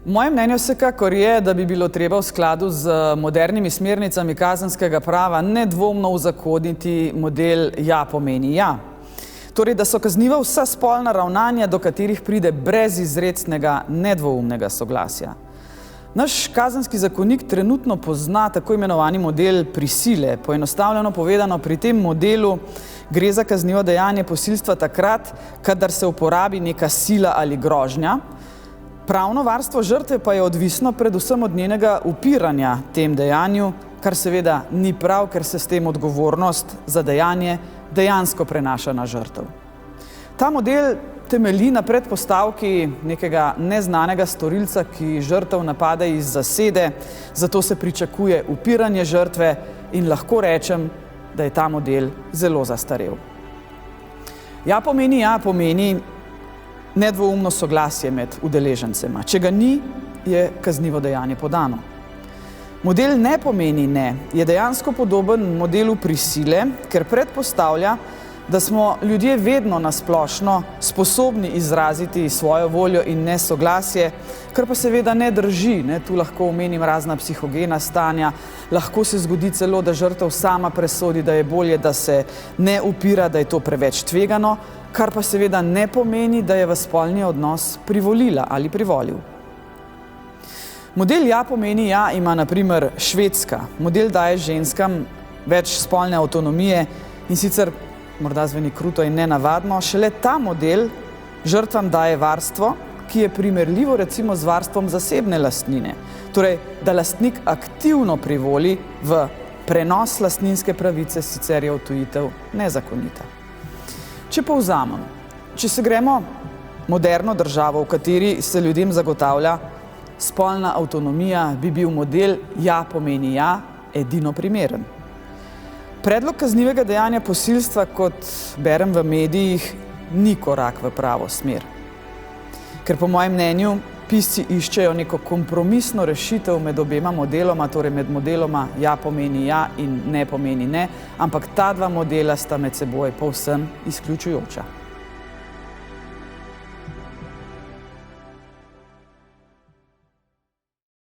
Moje mnenje vsekakor je, da bi bilo treba v skladu z modernimi smernicami kazenskega prava nedvomno uzakoniti model ja pomeni ja. Torej, da so kazniva vsa spolna ravnanja, do katerih pride brez izrecnega nedvoumnega soglasja. Naš kazenski zakonik trenutno pozna tako imenovani model prisile. Poenostavljeno povedano, pri tem modelu gre za kaznivo dejanje posilstva takrat, kadar se uporabi neka sila ali grožnja. Pravno varstvo žrtve pa je odvisno predvsem od njenega upiranja tem dejanju, kar seveda ni prav, ker se s tem odgovornost za dejanje dejansko prenaša na žrtev. Ta model temelji na predpostavki nekega neznanega storilca, ki žrtev napade iz zasede, zato se pričakuje upiranje žrtve in lahko rečem, da je ta model zelo zastarel. Ja pomeni nedvoumno soglasje med udeležencema. Če ga ni, je kaznivo dejanje podano. Model ne pomeni ne je dejansko podoben modelu prisile, ker predpostavlja, da smo ljudje vedno na splošno sposobni izraziti svojo voljo in nesoglasje, kar pa seveda ne drži. Tu lahko omenim razna psihogena stanja, lahko se zgodi celo, da žrtev sama presodi, da je bolje, da se ne upira, da je to preveč tvegano, kar pa seveda ne pomeni, da je v spolni odnos privolila ali privolil. Model ja pomeni ja ima na primer Švedska. Model daje ženskam več spolne avtonomije in sicer, morda zveni kruto in nenavadno, šele ta model žrtvam daje varstvo, ki je primerljivo recimo z varstvom zasebne lastnine. Torej, da lastnik aktivno privoli v prenos lastninske pravice, sicer je odtujitev nezakonita. Če povzamem, če se gremo moderno državo, v kateri se ljudem zagotavlja spolna avtonomija, bi bil model ja pomeni ja edino primeren. Predlog kaznivega dejanja posilstva, kot berem v medijih, ni korak v pravo smer. Ker po mojem mnenju pisci iščejo neko kompromisno rešitev med obema modeloma, torej med modeloma ja pomeni ja in ne pomeni ne, ampak ta dva modela sta med seboj povsem izključujoča.